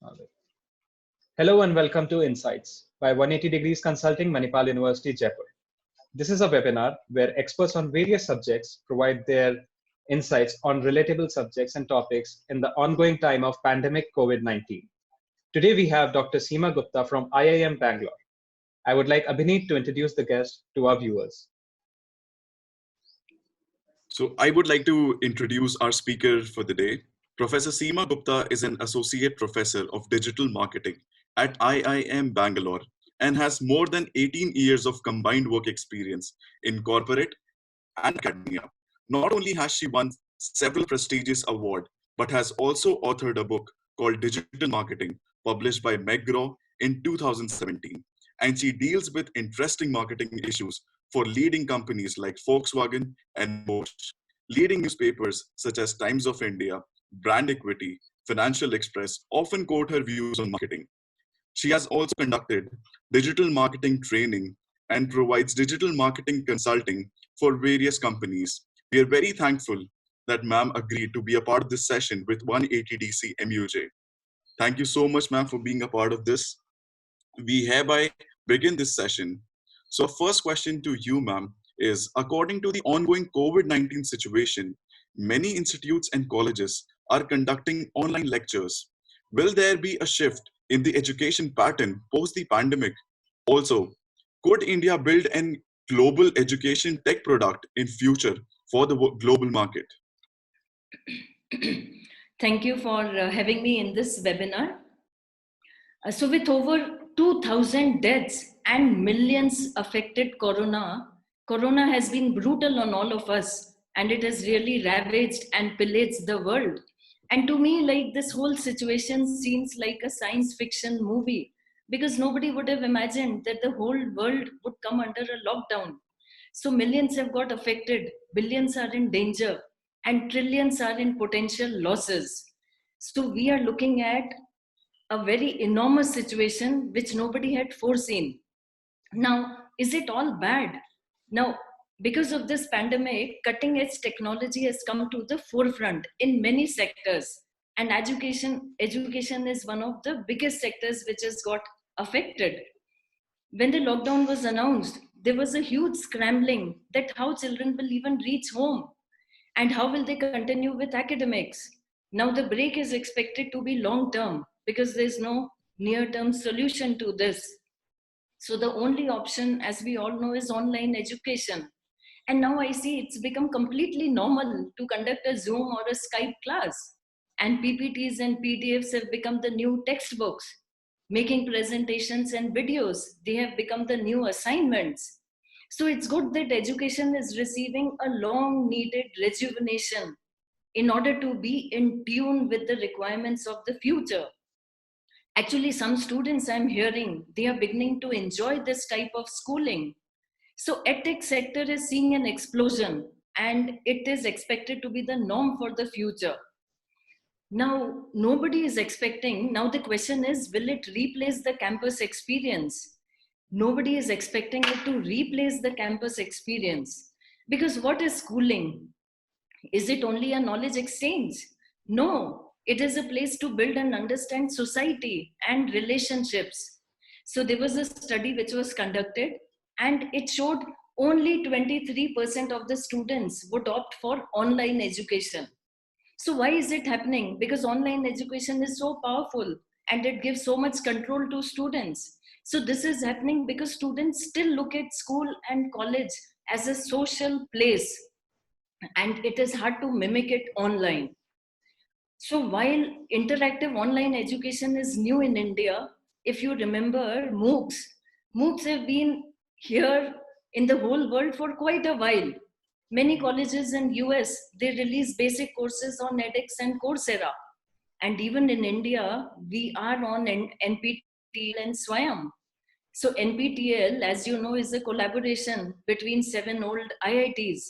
All right. Hello and welcome to Insights by 180 Degrees Consulting, Manipal University, Jaipur. This is a webinar where experts on various subjects provide their insights on relatable subjects and topics in the ongoing time of pandemic COVID-19. Today we have Dr. Seema Gupta from IIM Bangalore. I would like Abhineet to introduce the guest to our viewers. So I would like to introduce our speaker for the day. Professor Seema Gupta is an associate professor of digital marketing at IIM Bangalore and has more than 18 years of combined work experience in corporate and academia. Not only has she won several prestigious awards, but has also authored a book called Digital Marketing, published by McGraw in 2017. And she deals with interesting marketing issues for leading companies like Volkswagen and Bosch. Leading newspapers such as Times of India, Brand Equity, Financial Express often quote her views on marketing. She has also conducted digital marketing training and provides digital marketing consulting for various companies. We are very thankful that ma'am agreed to be a part of this session with 180 DC MUJ. Thank you so much, ma'am, for being a part of this. We hereby begin this session. So first question to you, ma'am, is according to the ongoing COVID-19 situation, many institutes and colleges are conducting online lectures. Will there be a shift in the education pattern post the pandemic? Also, could India build an global education tech product in future for the global market? Thank you for having me in this webinar. So with over 2,000 deaths and millions affected corona has been brutal on all of us, and it has really ravaged and pillaged the world. And to me, like, this whole situation seems like a science fiction movie, because nobody would have imagined that the whole world would come under a lockdown. So millions have got affected, billions are in danger, and trillions are in potential losses. So we are looking at a very enormous situation which nobody had foreseen. Now, is it all bad? Now, because of this pandemic, cutting edge technology has come to the forefront in many sectors. And education is one of the biggest sectors which has got affected. When the lockdown was announced, there was a huge scrambling that how children will even reach home and how will they continue with academics. Now the break is expected to be long term because there's no near term solution to this. So the only option, as we all know, is online education. And now I see it's become completely normal to conduct a Zoom or a Skype class. And PPTs and PDFs have become the new textbooks. Making presentations and videos, they have become the new assignments. So it's good that education is receiving a long needed rejuvenation in order to be in tune with the requirements of the future. Actually, some students I'm hearing, they are beginning to enjoy this type of schooling. So edtech sector is seeing an explosion and it is expected to be the norm for the future. Now, nobody is expecting, now the question is, will it replace the campus experience? Nobody is expecting it to replace the campus experience. Because what is schooling? Is it only a knowledge exchange? No, it is a place to build and understand society and relationships. So there was a study which was conducted and it showed only 23% of the students would opt for online education. So why is it happening? Because online education is so powerful and it gives so much control to students. So this is happening because students still look at school and college as a social place, and it is hard to mimic it online. So while interactive online education is new in India, if you remember MOOCs have been here in the whole world for quite a while. Many colleges in US, they release basic courses on edX and Coursera. And even in India, we are on NPTEL and Swayam. So NPTEL, as you know, is a collaboration between 7 old IITs.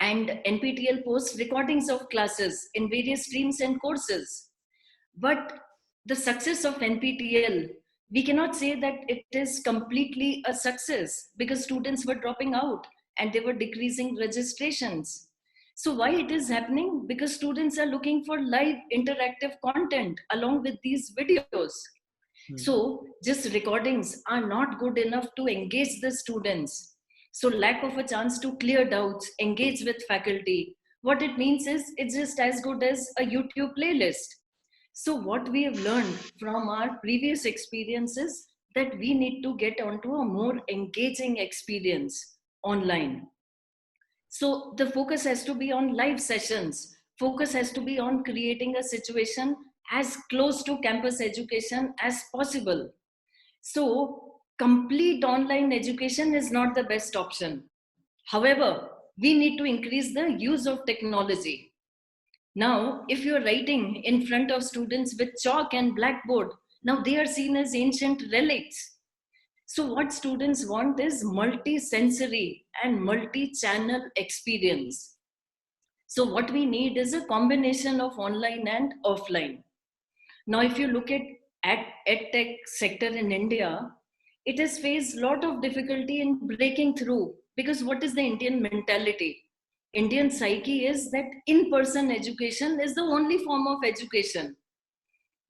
And NPTEL posts recordings of classes in various streams and courses. But the success of NPTEL, we cannot say that it is completely a success because students were dropping out and they were decreasing registrations. So why it is happening? Because students are looking for live interactive content along with these videos. So just recordings are not good enough to engage the students. So lack of a chance to clear doubts, engage with faculty. What it means is it's just as good as a YouTube playlist. So what we have learned from our previous experiences that we need to get onto a more engaging experience online. So the focus has to be on live sessions. Focus has to be on creating a situation as close to campus education as possible. So complete online education is not the best option. However, we need to increase the use of technology. Now, if you're writing in front of students with chalk and blackboard, now they are seen as ancient relics. So what students want is multi-sensory and multi-channel experience. So what we need is a combination of online and offline. Now, if you look at EdTech sector in India, it has faced a lot of difficulty in breaking through because what is the Indian mentality? Indian psyche is that in-person education is the only form of education.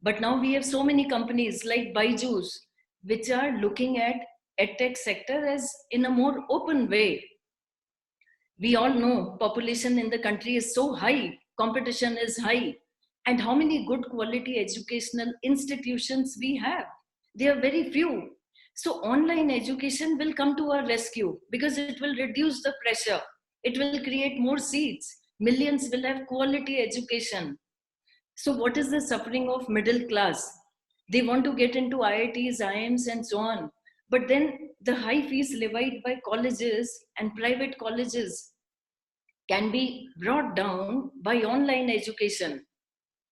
But now we have so many companies like Byju's, which are looking at EdTech sector as in a more open way. We all know population in the country is so high, competition is high, and how many good quality educational institutions we have. They are very few. So online education will come to our rescue because it will reduce the pressure. It will create more seats. Millions will have quality education. So what is the suffering of middle class? They want to get into IITs, IIMs and so on. But then the high fees levied by colleges and private colleges can be brought down by online education.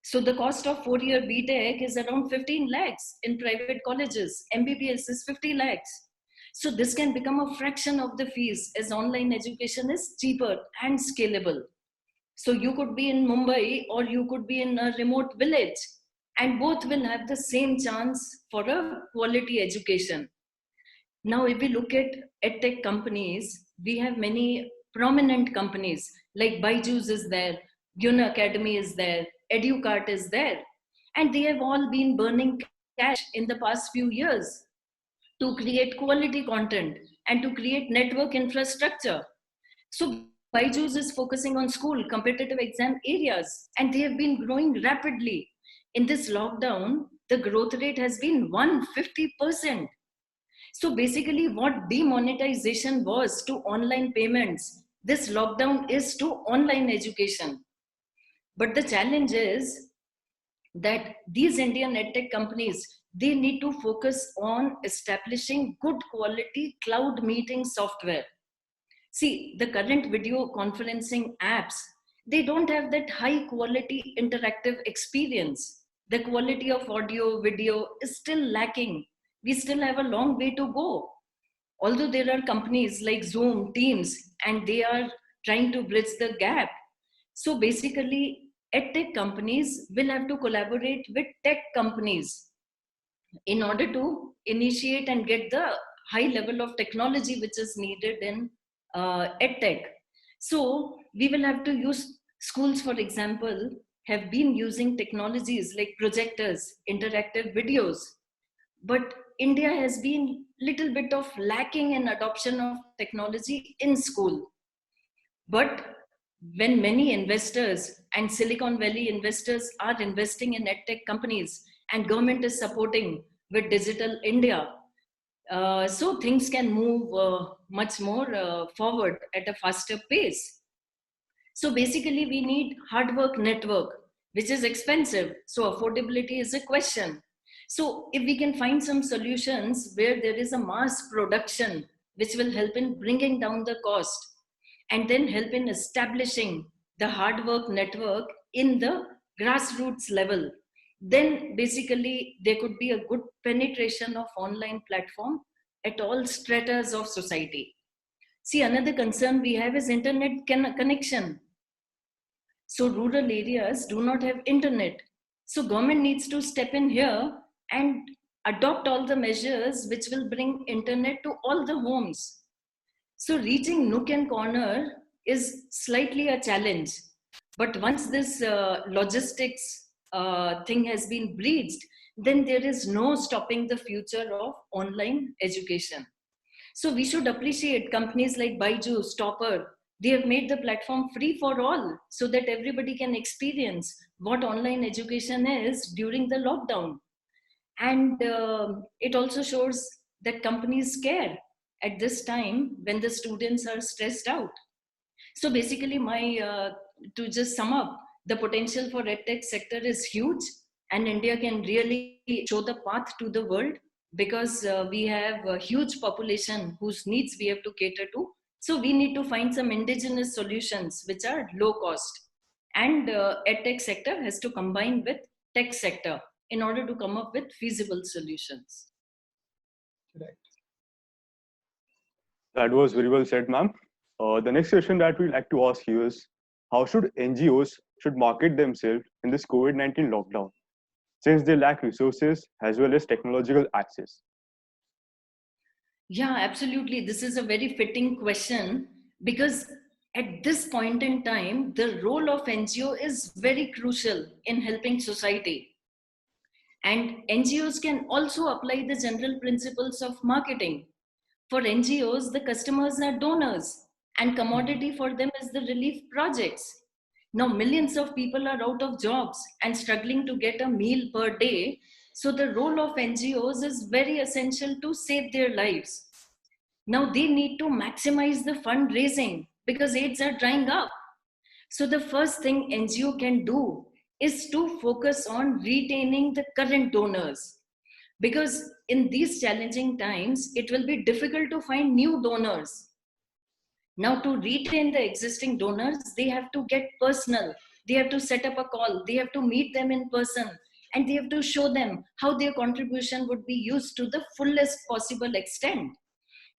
So the cost of 4-year BTech is around 15 lakhs in private colleges. MBBS is 50 lakhs. So this can become a fraction of the fees as online education is cheaper and scalable. So you could be in Mumbai or you could be in a remote village and both will have the same chance for a quality education. Now, if we look at EdTech companies, we have many prominent companies like Byju's is there, Yun Academy is there, EduCart is there, and they have all been burning cash in the past few years to create quality content and to create network infrastructure. So Byju's is focusing on school competitive exam areas and they have been growing rapidly. In this lockdown, the growth rate has been 150%. So basically what demonetization was to online payments, this lockdown is to online education. But the challenge is that these Indian EdTech companies, they need to focus on establishing good quality cloud meeting software. See, the current video conferencing apps, they don't have that high quality interactive experience. The quality of audio, video is still lacking. We still have a long way to go. Although there are companies like Zoom, Teams, and they are trying to bridge the gap. So basically, EdTech companies will have to collaborate with tech companies in order to initiate and get the high level of technology which is needed in EdTech. So we will have to use schools, for example, have been using technologies like projectors, interactive videos, but India has been little bit of lacking in adoption of technology in school. But when many investors and Silicon Valley investors are investing in EdTech companies and government is supporting with Digital India, so things can move much more forward at a faster pace. So basically we need hard work network, which is expensive. So affordability is a question. So if we can find some solutions where there is a mass production, which will help in bringing down the cost and then help in establishing the hard work network in the grassroots level, then basically there could be a good penetration of online platform at all stratas of society. See, another concern we have is internet connection. So rural areas do not have internet. So government needs to step in here and adopt all the measures which will bring internet to all the homes. So reaching nook and corner is slightly a challenge. But once this logistics thing has been breached, then there is no stopping the future of online education. So we should appreciate companies like Byju's, Topper. They have made the platform free for all so that everybody can experience what online education is during the lockdown. And it also shows that companies care at this time when the students are stressed out. So basically, to just sum up, the potential for EdTech sector is huge, and India can really show the path to the world because we have a huge population whose needs we have to cater to. So we need to find some indigenous solutions which are low cost, and EdTech sector has to combine with tech sector in order to come up with feasible solutions. Right. That was very well said, ma'am. The next question that we'd like to ask you is, how should NGOs should market themselves in this COVID-19 lockdown, since they lack resources as well as technological access? Yeah, absolutely. This is a very fitting question because at this point in time, the role of NGO is very crucial in helping society. And NGOs can also apply the general principles of marketing. For NGOs, the customers are donors, and commodity for them is the relief projects. Now, millions of people are out of jobs and struggling to get a meal per day. So, the role of NGOs is very essential to save their lives. Now, they need to maximize the fundraising because aids are drying up. So, the first thing NGO can do is to focus on retaining the current donors. Because in these challenging times, it will be difficult to find new donors. Now, to retain the existing donors, they have to get personal. They have to set up a call. They have to meet them in person. And they have to show them how their contribution would be used to the fullest possible extent.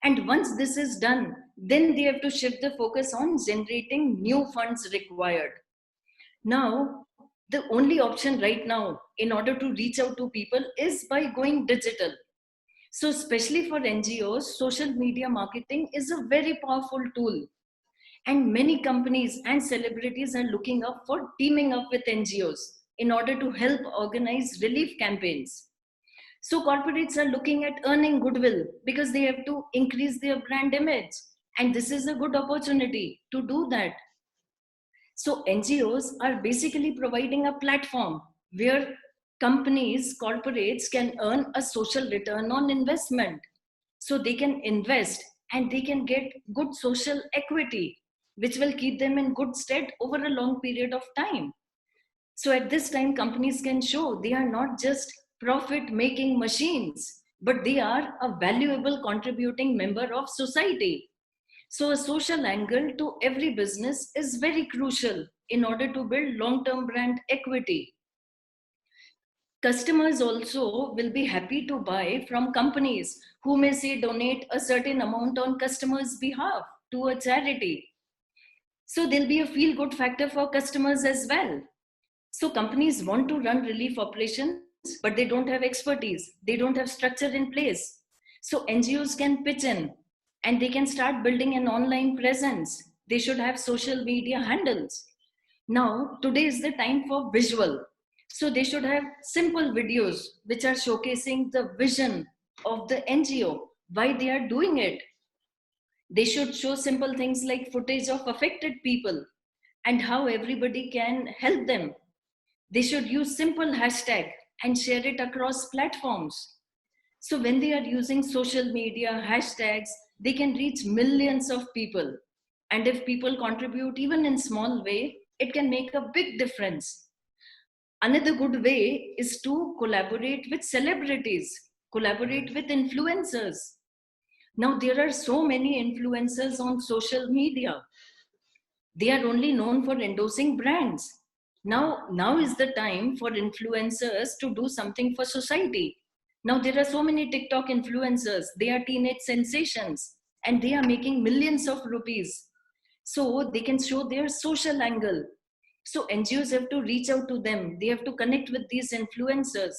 And once this is done, then they have to shift the focus on generating new funds required. Now, the only option right now in order to reach out to people is by going digital. So especially for NGOs, social media marketing is a very powerful tool. And many companies and celebrities are looking up for teaming up with NGOs in order to help organize relief campaigns. So corporates are looking at earning goodwill because they have to increase their brand image. And this is a good opportunity to do that. So NGOs are basically providing a platform where companies, corporates can earn a social return on investment. So they can invest and they can get good social equity, which will keep them in good stead over a long period of time. So at this time, companies can show they are not just profit-making machines, but they are a valuable contributing member of society. So a social angle to every business is very crucial in order to build long-term brand equity. Customers also will be happy to buy from companies who may say donate a certain amount on customers' behalf to a charity. So there'll be a feel-good factor for customers as well. So companies want to run relief operations, but they don't have expertise. They don't have structure in place. So NGOs can pitch in and they can start building an online presence. They should have social media handles. Now, today is the time for visual. So they should have simple videos which are showcasing the vision of the NGO, why they are doing it. They should show simple things like footage of affected people and how everybody can help them. They should use simple hashtag and share it across platforms. So when they are using social media hashtags, they can reach millions of people. And if people contribute even in small way, it can make a big difference. Another good way is to collaborate with celebrities, collaborate with influencers. Now there are so many influencers on social media. They are only known for endorsing brands. Now is the time for influencers to do something for society. Now there are so many TikTok influencers. They are teenage sensations and they are making millions of rupees. So they can show their social angle. So NGOs have to reach out to them. They have to connect with these influencers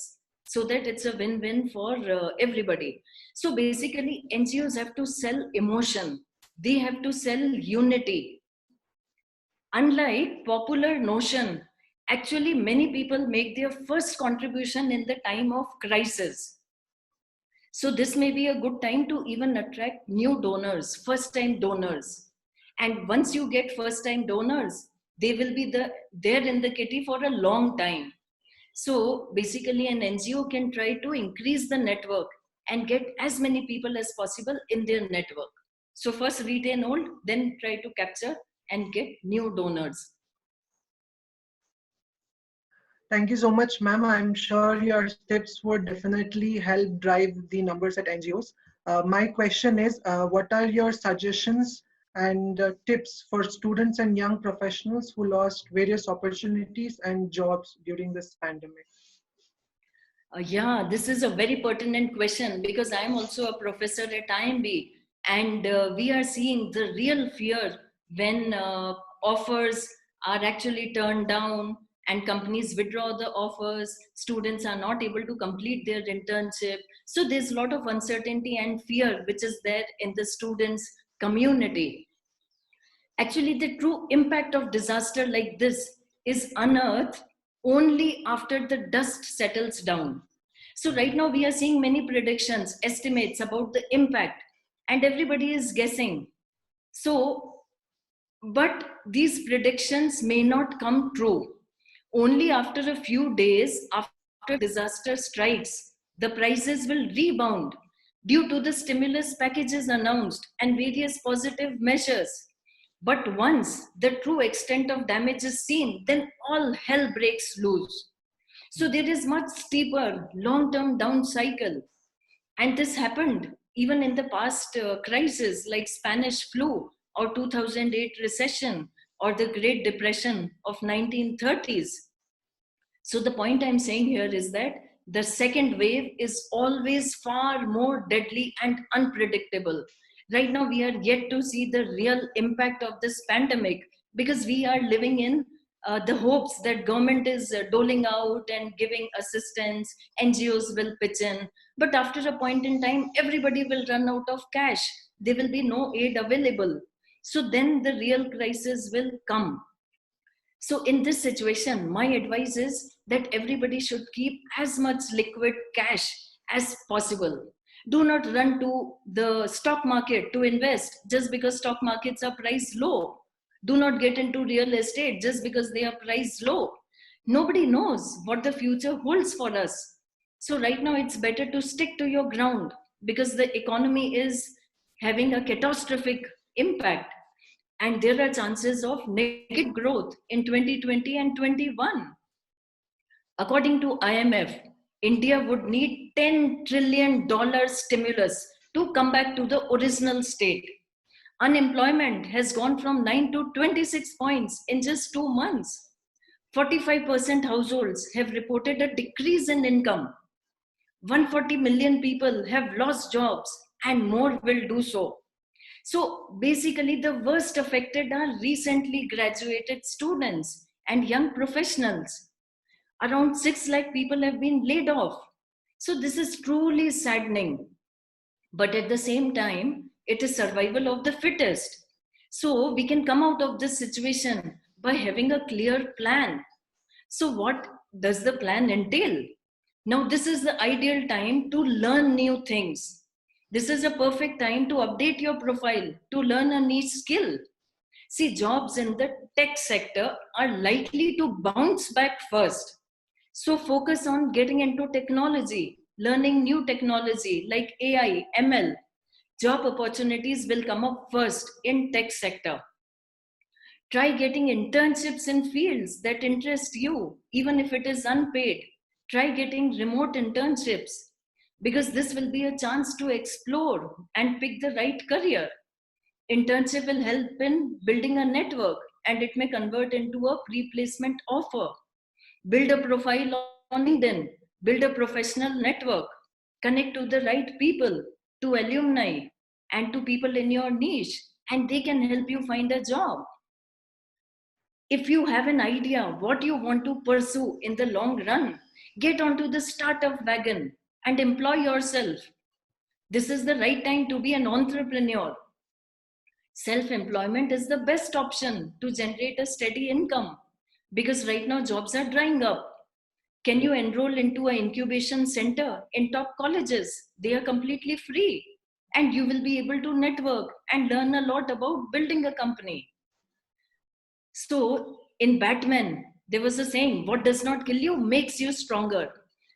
so that it's a win-win for everybody. So basically NGOs have to sell emotion. They have to sell unity. Unlike popular notion, actually many people make their first contribution in the time of crisis. So this may be a good time to even attract new donors, first time donors. And once you get first time donors, they will be there in the kitty for a long time. So basically an NGO can try to increase the network and get as many people as possible in their network. So first retain old, then try to capture and get new donors. Thank you so much, ma'am. I'm sure your tips would definitely help drive the numbers at NGOs. My question is, what are your suggestions and tips for students and young professionals who lost various opportunities and jobs during this pandemic? Yeah, this is a very pertinent question because I'm also a professor at IMB, and we are seeing the real fear when offers are actually turned down and companies withdraw the offers, students are not able to complete their internship. So there's a lot of uncertainty and fear which is there in the students community. Actually, the true impact of disaster like this is unearthed only after the dust settles down. So right now we are seeing many predictions, estimates about the impact, and everybody is guessing. So, but these predictions may not come true. Only after a few days after disaster strikes, the prices will rebound due to the stimulus packages announced and various positive measures. But once the true extent of damage is seen, then all hell breaks loose. So there is much steeper long-term down cycle. And this happened even in the past crises like Spanish flu or 2008 recession or the Great Depression of 1930s. So the point I'm saying here is that the second wave is always far more deadly and unpredictable. Right now, we are yet to see the real impact of this pandemic because we are living in the hopes that government is doling out and giving assistance, NGOs will pitch in. But after a point in time, everybody will run out of cash. There will be no aid available. So then the real crisis will come. So in this situation, my advice is that everybody should keep as much liquid cash as possible. Do not run to the stock market to invest just because stock markets are priced low. Do not get into real estate just because they are priced low. Nobody knows what the future holds for us. So right now it's better to stick to your ground because the economy is having a catastrophic impact and there are chances of negative growth in 2020 and 21. According to IMF, India would need $10 trillion stimulus to come back to the original state. Unemployment has gone from 9 to 26 points in just 2 months. 45% households have reported a decrease in income. 140 million people have lost jobs and more will do so. So basically the worst affected are recently graduated students and young professionals. Around 6 lakh people have been laid off. So this is truly saddening. But at the same time, it is survival of the fittest. So we can come out of this situation by having a clear plan. So what does the plan entail? Now this is the ideal time to learn new things. This is a perfect time to update your profile, to learn a niche skill. See, jobs in the tech sector are likely to bounce back first. So focus on getting into technology, learning new technology like AI, ML. Job opportunities will come up first in tech sector. Try getting internships in fields that interest you, even if it is unpaid. Try getting remote internships because this will be a chance to explore and pick the right career. Internship will help in building a network and it may convert into a pre-placement offer. Build a profile on LinkedIn, build a professional network, connect to the right people, to alumni and to people in your niche, and they can help you find a job. If you have an idea what you want to pursue in the long run, get onto the startup wagon and employ yourself. This is the right time to be an entrepreneur. Self-employment is the best option to generate a steady income, because right now jobs are drying up. Can you enroll into an incubation center in top colleges? They are completely free, and you will be able to network and learn a lot about building a company. So in Batman, there was a saying, what does not kill you makes you stronger.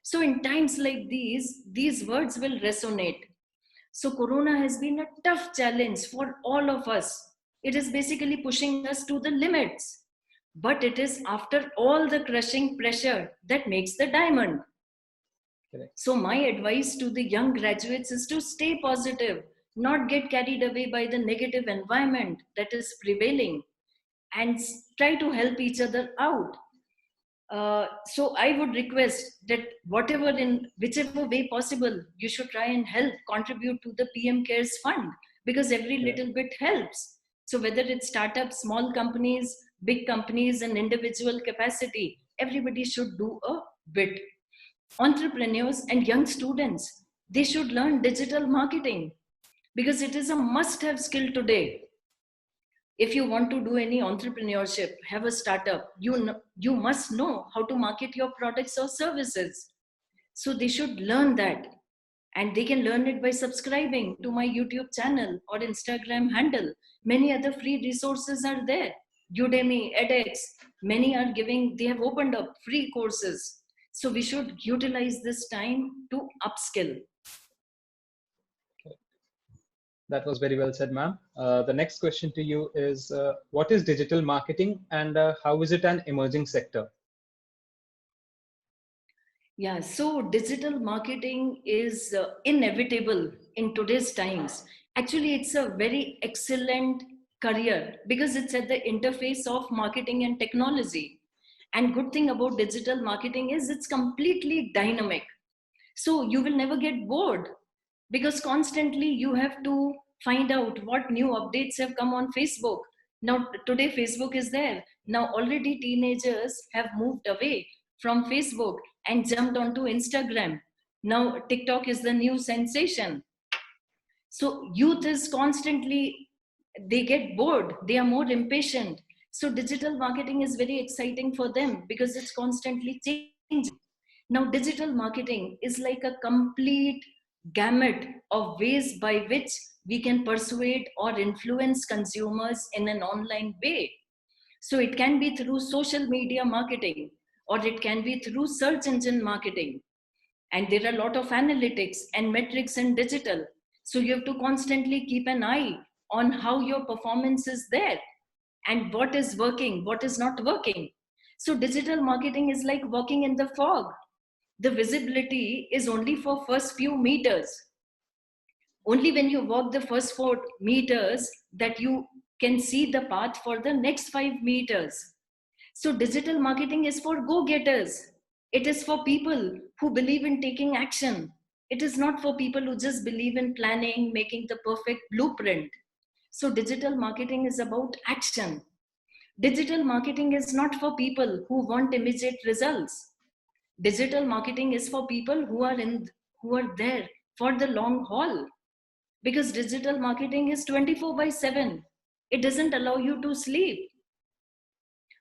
So in times like these words will resonate. So Corona has been a tough challenge for all of us. It is basically pushing us to the limits. But it is after all the crushing pressure that makes the diamond. Correct. So my advice to the young graduates is to stay positive, not get carried away by the negative environment that is prevailing, and try to help each other out. So I would request that whichever way possible, you should try and help contribute to the PM Cares Fund, because every little bit helps. So whether it's startups, small companies, big companies, and individual capacity, everybody should do a bit. Entrepreneurs and young students, they should learn digital marketing, because it is a must-have skill today. If you want to do any entrepreneurship, have a startup, you must know how to market your products or services. So they should learn that, and they can learn it by subscribing to my YouTube channel or Instagram handle. Many other free resources are there. Udemy, edX, they have opened up free courses. So we should utilize this time to upskill. That was very well said, ma'am. The next question to you is, what is digital marketing, and how is it an emerging sector? Yeah, so digital marketing is inevitable in today's times. Actually, it's a very excellent career because it's at the interface of marketing and technology. And good thing about digital marketing is it's completely dynamic. So you will never get bored, because constantly you have to find out what new updates have come on Facebook. Now, today Facebook is there. Now already teenagers have moved away from Facebook and jumped onto Instagram. Now TikTok is the new sensation. So youth is constantly, they get bored, they are more impatient. So digital marketing is very exciting for them because it's constantly changing. Now digital marketing is like a complete gamut of ways by which we can persuade or influence consumers in an online way. So it can be through social media marketing, or it can be through search engine marketing. And there are a lot of analytics and metrics in digital. So you have to constantly keep an eye on how your performance is there and what is working, what is not working. So digital marketing is like walking in the fog. The visibility is only for first few meters. Only when you walk the first 4 meters that you can see the path for the next 5 meters. So digital marketing is for go-getters. It is for people who believe in taking action. It is not for people who just believe in planning, making the perfect blueprint. So digital marketing is about action. Digital marketing is not for people who want immediate results. Digital marketing is for people who are there for the long haul. Because digital marketing is 24/7. It doesn't allow you to sleep.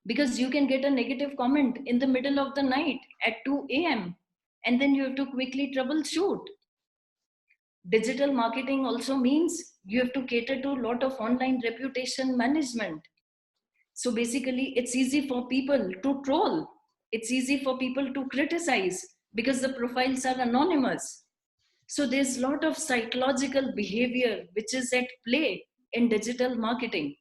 Because you can get a negative comment in the middle of the night at 2 a.m. and then you have to quickly troubleshoot. Digital marketing also means you have to cater to a lot of online reputation management. So basically, it's easy for people to troll. It's easy for people to criticize because the profiles are anonymous. So there's a lot of psychological behavior which is at play in digital marketing.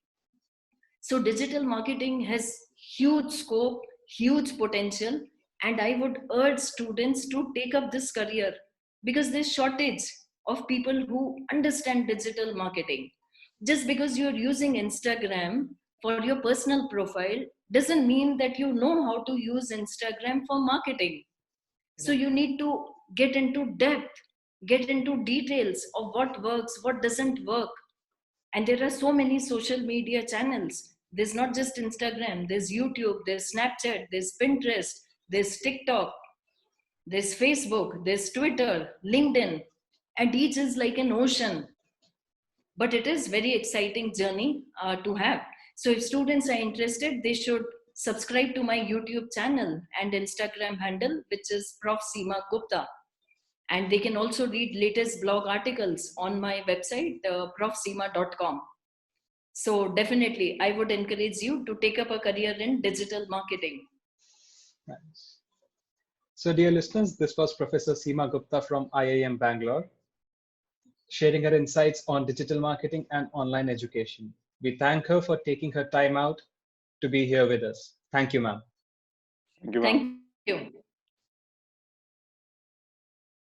So digital marketing has huge scope, huge potential, and I would urge students to take up this career because there's shortage of people who understand digital marketing. Just because you're using Instagram for your personal profile doesn't mean that you know how to use Instagram for marketing. So you need to get into depth, get into details of what works, what doesn't work. And there are so many social media channels. There's not just Instagram, there's YouTube, there's Snapchat, there's Pinterest, there's TikTok, there's Facebook, there's Twitter, LinkedIn, and each is like an ocean. but it is very exciting journey to have. So if students are interested, they should subscribe to my YouTube channel and Instagram handle, which is Prof. Seema Gupta. And they can also read latest blog articles on my website, profseema.com. So definitely, I would encourage you to take up a career in digital marketing. Nice. So dear listeners, this was Professor Seema Gupta from IIM Bangalore, sharing her insights on digital marketing and online education. We thank her for taking her time out to be here with us. Thank you, ma'am. Thank you, ma'am. Thank you.